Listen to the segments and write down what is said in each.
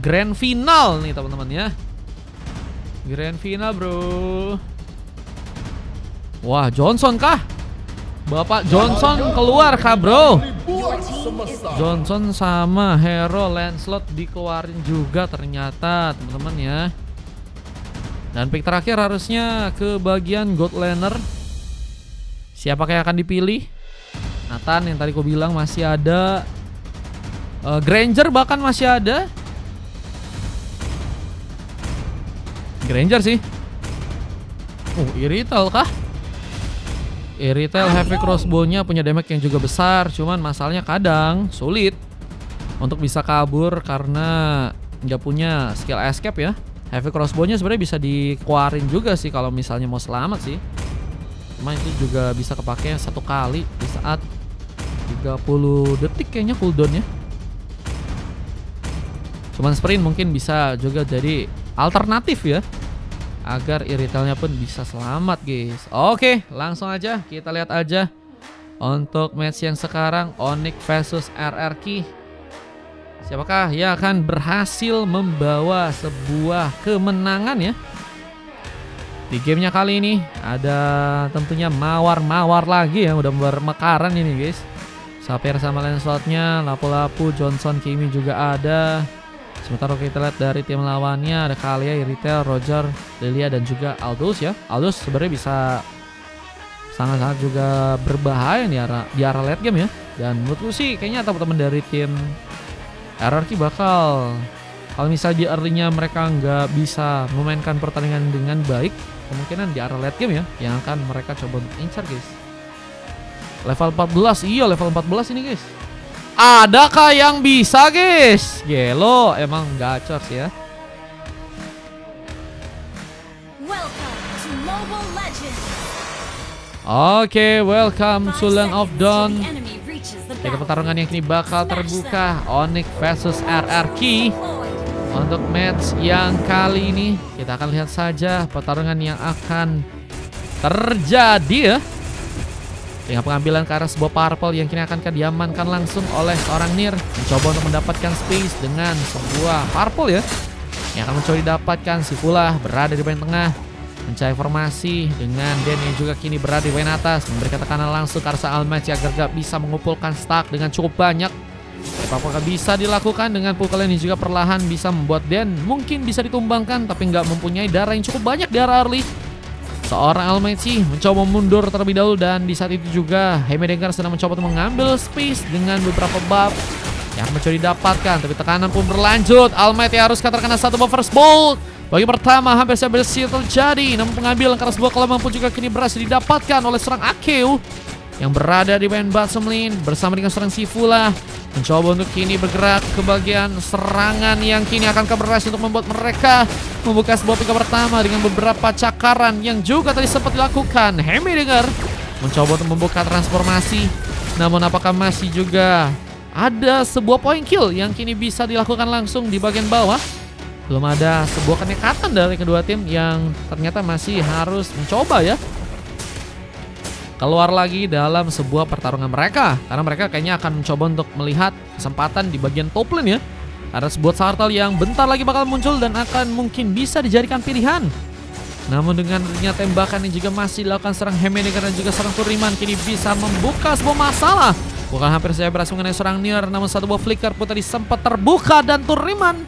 grand final nih teman-teman ya. Grand final bro. Wah, Johnson kah? Bapak Johnson keluar kah bro? Johnson sama Hero Lancelot dikeluarin juga ternyata teman-teman ya. Dan pick terakhir harusnya ke bagian God Laner. Siapakah yang akan dipilih? Nathan yang tadi aku bilang masih ada. Granger bahkan masih ada. Granger sih. Irithel kah? Irithel heavy crossbow-nya punya damage yang juga besar. Cuman masalahnya kadang sulit untuk bisa kabur karena nggak punya skill escape ya. Heavy crossbow-nya sebenarnya bisa dikeluarin juga sih kalau misalnya mau selamat sih. Cuma itu juga bisa kepake satu kali di saat 30 detik kayaknya cooldown-nya. Cuman sprint mungkin bisa juga jadi alternatif ya, agar Irithel-nya pun bisa selamat guys. Oke, langsung aja kita lihat aja untuk match yang sekarang, Onyx versus RRQ. Siapakah yang akan berhasil membawa sebuah kemenangan ya? Di gamenya kali ini ada tentunya mawar-mawar lagi ya, udah bermekaran ini guys. Sapphire sama Lancelot-nya, Lapu-Lapu, Johnson, Kimi juga ada. Sementara kita lihat dari tim lawannya ada Kalia, Irithel, Roger, Lilia dan juga Aldous ya. Aldous sebenarnya bisa sangat-sangat juga berbahaya di arah late game ya. Dan menurutku sih kayaknya teman-teman dari tim RRQ bakal, kalau misalnya di early-nya mereka nggak bisa memainkan pertandingan dengan baik, kemungkinan di arah late game ya yang akan mereka coba untuk incar guys. Level 14, iya level 14 ini guys. Adakah yang bisa guys? Gelo emang gacor sih ya. Oke, welcome to Land of Dawn. Tiga pertarungan yang kini bakal terbuka, Onyx versus RRQ. Untuk match yang kali ini kita akan lihat saja pertarungan yang akan terjadi ya. Dengan pengambilan ke arah sebuah purple yang kini akan diamankan langsung oleh seorang Nier. Mencoba untuk mendapatkan space dengan sebuah purple ya, yang akan mencoba didapatkan. Si Fulah berada di bagian tengah mencari formasi dengan Den yang juga kini berada di bagian atas, memberikan tekanan langsung ke arah Almighty agar gak bisa mengumpulkan stack dengan cukup banyak. Apakah bisa dilakukan dengan pukulan ini juga perlahan bisa membuat Den mungkin bisa ditumbangkan, tapi nggak mempunyai darah yang cukup banyak di arah early. Seorang Almighty mencoba mundur terlebih dahulu, dan di saat itu juga Heimerdinger sedang mencoba untuk mengambil space dengan beberapa buff yang mencoba didapatkan, tapi tekanan pun berlanjut. Almighty harus terkena satu buff first bolt. Bagi pertama hampir saja berhasil terjadi, namun pengambilan karena sebuah kelompok pun juga kini berhasil didapatkan oleh seorang Akeu yang berada di bagian bottom lane bersama dengan seorang Sifula. Mencoba untuk kini bergerak ke bagian serangan yang kini akan berhasil untuk membuat mereka membuka sebuah pick pertama dengan beberapa cakaran yang juga tadi sempat dilakukan. Heimerdinger mencoba untuk membuka transformasi, namun apakah masih juga ada sebuah point kill yang kini bisa dilakukan langsung di bagian bawah? Belum ada sebuah kenekatan dari kedua tim yang ternyata masih harus mencoba ya keluar lagi dalam sebuah pertarungan mereka, karena mereka kayaknya akan mencoba untuk melihat kesempatan di bagian top lane ya. Ada sebuah turtle yang bentar lagi bakal muncul dan akan mungkin bisa dijadikan pilihan. Namun dengan adanya tembakan yang juga masih dilakukan serang Heimerdinger dan juga serang Turiman, kini bisa membuka sebuah masalah. Bukan hampir saja berhasil mengenai serang Nier, namun satu buah flicker pun tadi sempat terbuka, dan Turiman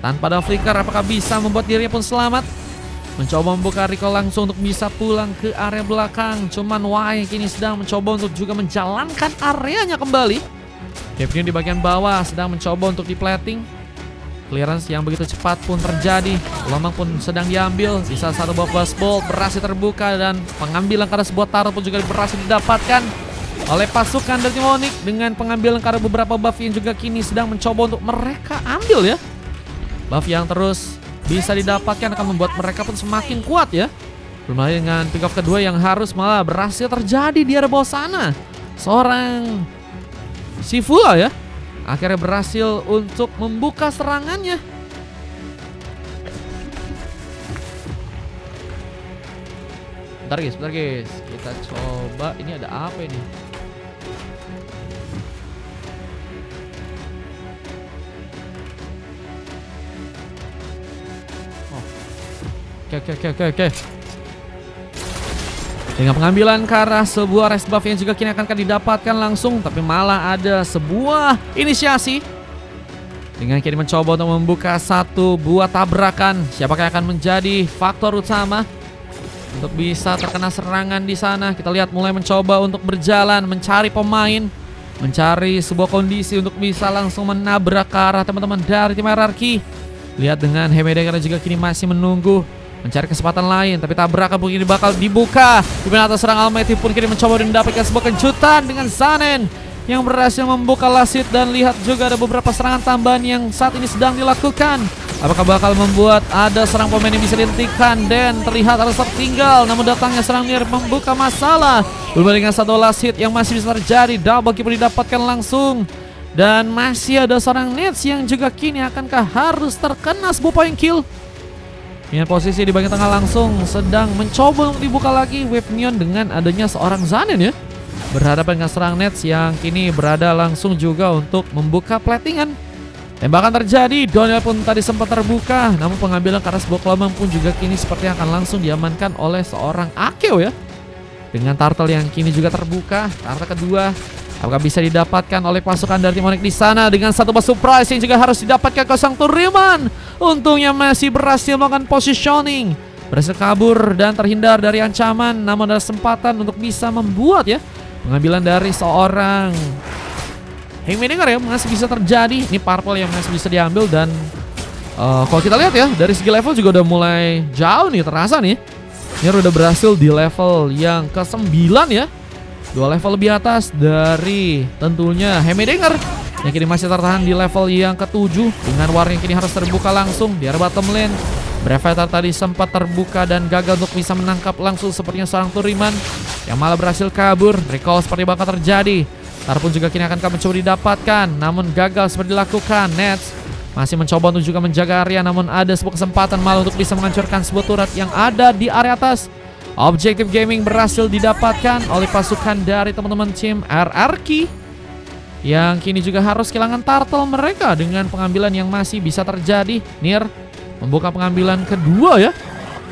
tanpa ada flicker apakah bisa membuat dirinya pun selamat? Mencoba membuka recall langsung untuk bisa pulang ke area belakang. Cuman Y kini sedang mencoba untuk juga menjalankan areanya kembali. Kevin di bagian bawah sedang mencoba untuk di plating. Clearance yang begitu cepat pun terjadi. Lomang pun sedang diambil. Di salah satu buah flash bolt berhasil terbuka, dan pengambilan karena sebuah taruh pun juga berhasil didapatkan oleh pasukan dari tim Onyx dengan pengambilan karena beberapa buff yang juga kini sedang mencoba untuk mereka ambil ya. Buff yang terus bisa didapatkan akan membuat mereka pun semakin kuat ya. Belum lagi dengan pick off kedua yang harus malah berhasil terjadi di area bawah sana. Seorang Sifula ya akhirnya berhasil untuk membuka serangannya. Bentar guys, kita coba ini ada apa ini. Oke. Dengan pengambilan ke arah sebuah rest buff yang juga kini akan didapatkan langsung, tapi malah ada sebuah inisiasi. Dengan kini mencoba untuk membuka satu buah tabrakan. Siapakah yang akan menjadi faktor utama untuk bisa terkena serangan di sana? Kita lihat mulai mencoba untuk berjalan, mencari pemain, mencari sebuah kondisi untuk bisa langsung menabrak ke arah teman-teman dari tim RRQ. Lihat dengan Hemedegger juga kini masih menunggu, mencari kesempatan lain, tapi tabrakan pun ini bakal dibuka. Di mana atas serang Almighty pun kini mencoba mendapatkan sebuah kejutan dengan Zanen yang berhasil membuka last hit. Dan lihat juga ada beberapa serangan tambahan yang saat ini sedang dilakukan. Apakah bakal membuat ada serang pemain yang bisa dihentikan? Dan terlihat harus tertinggal, namun datangnya serang Nier membuka masalah. Belum dengan satu last hit yang masih bisa terjadi. Double kill didapatkan langsung. Dan masih ada seorang Nets yang juga kini akankah harus terkena sebuah point kill. Dengan posisi di bagian tengah langsung sedang mencoba untuk dibuka lagi wave neon dengan adanya seorang Zanen ya. Berhadapan dengan serang Nets yang kini berada langsung juga untuk membuka platingan. Tembakan terjadi, Doniel pun tadi sempat terbuka, namun pengambilan ke arah sebuah gelombang pun juga kini seperti akan langsung diamankan oleh seorang Akeo ya. Dengan turtle yang kini juga terbuka, turtle kedua apakah bisa didapatkan oleh pasukan dari tim Onyx di sana dengan satu buah surprise yang juga harus didapatkan ke sang Turiman. Untungnya masih berhasil melakukan positioning, berhasil kabur dan terhindar dari ancaman, namun ada kesempatan untuk bisa membuat ya pengambilan dari seorang Hemedegger ya masih bisa terjadi. Ini purple yang masih bisa diambil dan kalau kita lihat ya dari segi level juga udah mulai jauh nih terasa nih. Ini udah berhasil di level yang ke-9 ya. 2 level lebih atas dari tentunya Hemedegger yang kini masih tertahan di level yang ke-7 dengan war yang kini harus terbuka langsung di area bottom lane. Brevetar tadi sempat terbuka dan gagal untuk bisa menangkap langsung sepertinya seorang Turiman yang malah berhasil kabur. Recall seperti bakal terjadi. Tar pun juga kini akan mencoba didapatkan, namun gagal seperti dilakukan. Nets masih mencoba untuk juga menjaga area, namun ada sebuah kesempatan malah untuk bisa menghancurkan sebuah turret yang ada di area atas. Objektif gaming berhasil didapatkan oleh pasukan dari teman-teman tim RRQ yang kini juga harus kehilangan turtle mereka dengan pengambilan yang masih bisa terjadi. Nier membuka pengambilan kedua ya.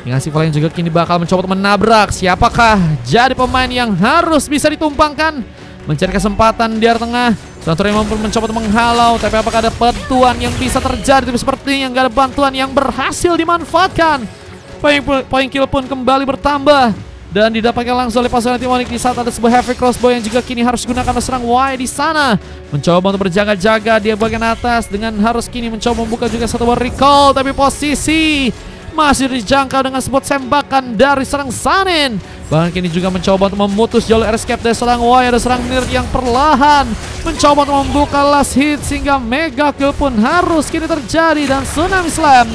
Dengan Sival yang juga kini bakal mencoba untuk menabrak. Siapakah jadi pemain yang harus bisa ditumpangkan? Mencari kesempatan di area tengah. Santorini pun mencoba untuk menghalau, tapi apakah ada bantuan yang bisa terjadi? Tapi sepertinya nggak ada bantuan yang berhasil dimanfaatkan. Point kill pun kembali bertambah dan didapatkan langsung oleh pasukan tim Onyx di saat ada sebuah heavy crossbow yang juga kini harus digunakan oleh serang Y di sana. Mencoba untuk berjaga-jaga di bagian atas dengan harus kini mencoba membuka juga satu buah recall, tapi posisi masih dijangkau dengan sebuah tembakan dari serang Zanen. Bahkan kini juga mencoba untuk memutus jalur escape dari serang Y. Ada serang Nier yang perlahan mencoba untuk membuka last hit sehingga mega kill pun harus kini terjadi dan Tsunami Slam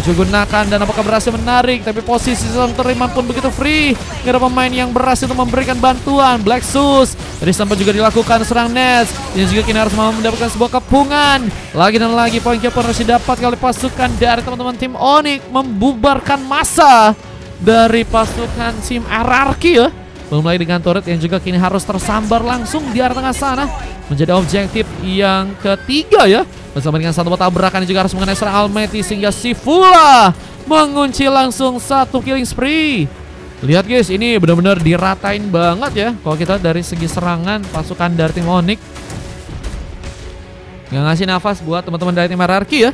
gunakan dan apakah berhasil menarik, tapi posisi serang Turiman pun begitu free. Gak ada pemain yang berhasil untuk memberikan bantuan. Black Sus tadi sempat juga dilakukan serang Nets. Ini juga kini harus mendapatkan sebuah kepungan. Lagi dan lagi poin kill pun harus didapatkan oleh pasukan dari teman-teman tim Onyx, membubarkan massa dari pasukan tim RRQ ya. Belum lagi dengan turret yang juga kini harus tersambar langsung di area tengah sana. Menjadi objektif yang ketiga ya. Bersama dengan satu tabrakan juga harus mengenai serang Almighty sehingga Sifula mengunci langsung satu killing spree. Lihat guys, ini benar-benar diratain banget ya. Kalau kita dari segi serangan pasukan dari tim Onyx nggak ngasih nafas buat teman-teman dari tim RRQ ya.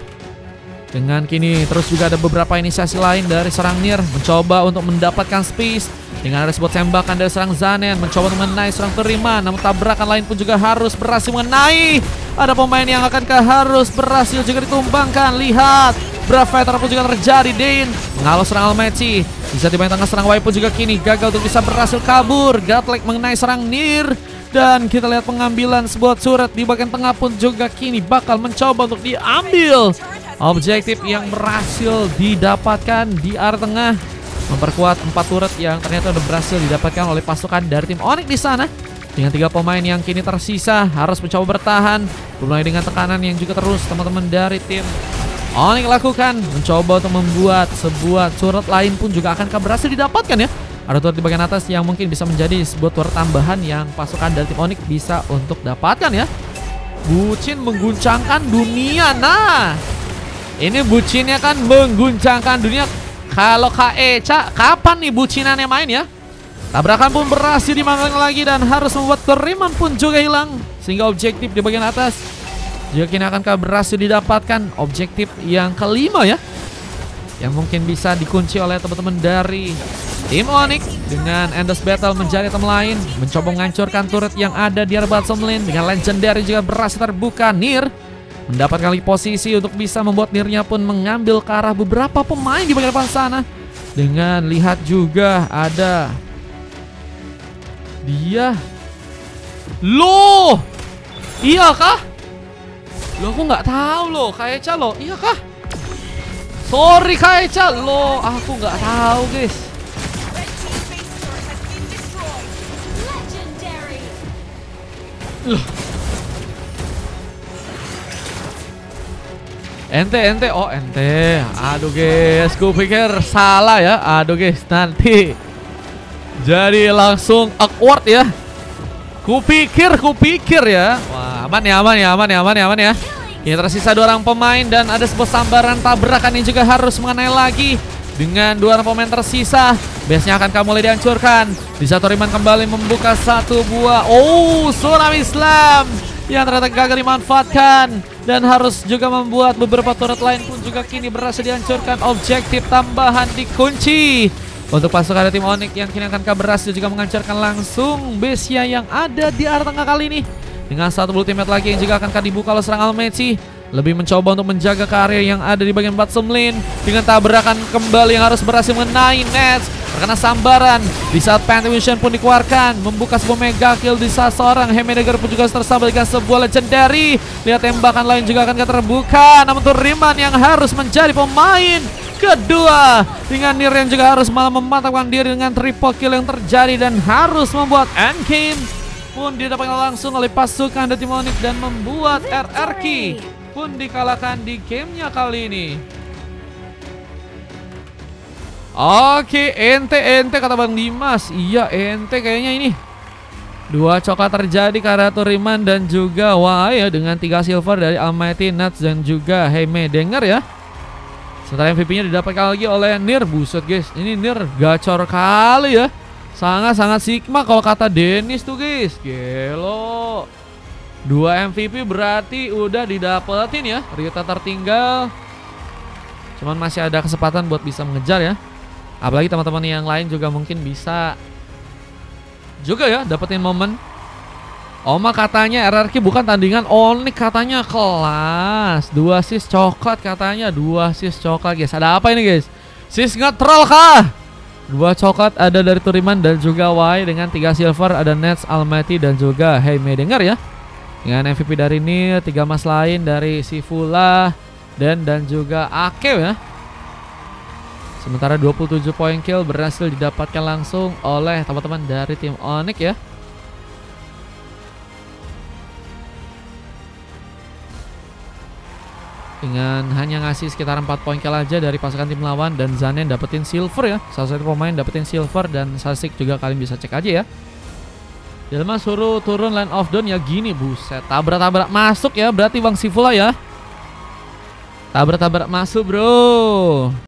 Dengan kini terus juga ada beberapa inisiasi lain dari serang Nier mencoba untuk mendapatkan space. Dengan ada sebuah tembakan dari serang Zanen mencoba untuk mengenai serang Turiman, namun tabrakan lain pun juga harus berhasil mengenai. Ada pemain yang akankah harus berhasil juga ditumbangkan. Lihat, Brevetar pun juga terjadi. Dane menghalau serang Almighty. Bisa di bagian tengah serang Y pun juga kini gagal untuk bisa berhasil kabur. Godlike mengenai serang Nier. Dan kita lihat pengambilan sebuah turret di bagian tengah pun juga kini bakal mencoba untuk diambil. Objektif yang berhasil didapatkan di area tengah memperkuat 4 turret yang ternyata sudah berhasil didapatkan oleh pasukan dari tim Onyx di sana. Dengan 3 pemain yang kini tersisa harus mencoba bertahan. Mulai dengan tekanan yang juga terus teman-teman dari tim Onyx lakukan. Mencoba untuk membuat sebuah turret lain pun juga akan berhasil didapatkan ya. Ada turret di bagian atas yang mungkin bisa menjadi sebuah turret tambahan yang pasukan dari tim Onyx bisa untuk dapatkan ya. Bucin mengguncangkan dunia. Nah, ini bucinnya kan mengguncangkan dunia. Kalau Kak Eca, kapan nih bucinannya main ya? Tabrakan pun berhasil dimanggang lagi dan harus membuat Toriman pun juga hilang. Sehingga objektif di bagian atas juga kini akankah berhasil didapatkan objektif yang kelima ya, yang mungkin bisa dikunci oleh teman-teman dari tim Onyx dengan Endless Battle mencari item lain, mencoba menghancurkan turret yang ada di area bottom lane. Dengan Legendary juga berhasil terbuka. Nir mendapatkan lagi posisi untuk bisa membuat Nirnya pun mengambil ke arah beberapa pemain di bagian depan sana. Dengan lihat juga ada dia. Loh, iya kah? Loh, aku nggak tahu loh, Kak Eca loh, iya kah? Sorry Kak Eca, loh, aku nggak tahu guys. Loh. Ente, oh ente. Aduh guys, ku pikir salah ya. Aduh guys, nanti jadi langsung awkward ya. Kupikir ya. Wah, aman ya. Ini tersisa 2 orang pemain dan ada sebuah sambaran tabrakan yang juga harus mengenai lagi. Dengan 2 orang pemain tersisa, base-nya akan mulai dihancurkan. Di saat Toriman kembali membuka satu buah tsunami Islam yang ternyata gagal dimanfaatkan dan harus juga membuat beberapa turret lain pun juga kini berhasil dihancurkan. Objektif tambahan dikunci untuk pasukan dari tim Onyx yang kini akan berhasil juga menghancurkan langsung base-nya yang ada di arah tengah kali ini. Dengan satu ultimate lagi yang juga akan dibuka oleh serang Almaty. Lebih mencoba untuk menjaga ke area yang ada di bagian bottom lane. Dengan tabrakan kembali yang harus berhasil mengenai Nets. Terkena sambaran di saat Phantom pun dikeluarkan. Membuka sebuah mega kill di saat seorang Heimerdinger pun juga tersambar dengan sebuah legendary. Lihat tembakan lain juga akan terbuka. Namun Toriman yang harus menjadi pemain kedua dengan Nir yang juga harus malah memantapkan diri dengan triple kill yang terjadi dan harus membuat endgame pun didapatkan langsung oleh pasukan dari tim Onyx dan membuat RRQ pun dikalahkan di gamenya kali ini. Oke, ente kata Bang Dimas. Iya, ente kayaknya ini. 2 coklat terjadi karena Toriman dan juga Wai ya, dengan 3 silver dari Almaty, Nuts dan juga Heimerdinger ya. Sementara MVP-nya didapatkan lagi oleh Nir. Buset guys, ini Nir gacor kali ya. Sangat-sangat sigma kalau kata Dennis tuh guys. Gelo. 2 MVP berarti udah didapetin ya. Ryuta tertinggal. Cuman masih ada kesempatan buat bisa mengejar ya. Apalagi teman-teman yang lain juga mungkin bisa juga ya dapetin momen. Oma katanya RRQ bukan tandingan Onyx, katanya kelas. 2 sis coklat katanya, 2 sis coklat guys. Ada apa ini guys? Sis nge-troll kah? 2 coklat ada dari Toriman dan juga Wai. Dengan 3 silver ada Nets, Almaty dan juga Heimerdinger ya. Dengan MVP dari Nir, 3 emas lain dari Sifula dan juga Akew ya. Sementara 27 poin kill berhasil didapatkan langsung oleh teman-teman dari tim Onyx ya. Dengan hanya ngasih sekitar 4 poin kill aja dari pasukan tim lawan. Dan Zanen dapetin silver ya. Salah satu pemain dapetin silver. Dan Sasik juga kalian bisa cek aja ya. Jelma suruh turun line of down ya gini. Buset, tabrak-tabrak masuk ya. Berarti Bang Sifula ya. Tabrak-tabrak masuk bro.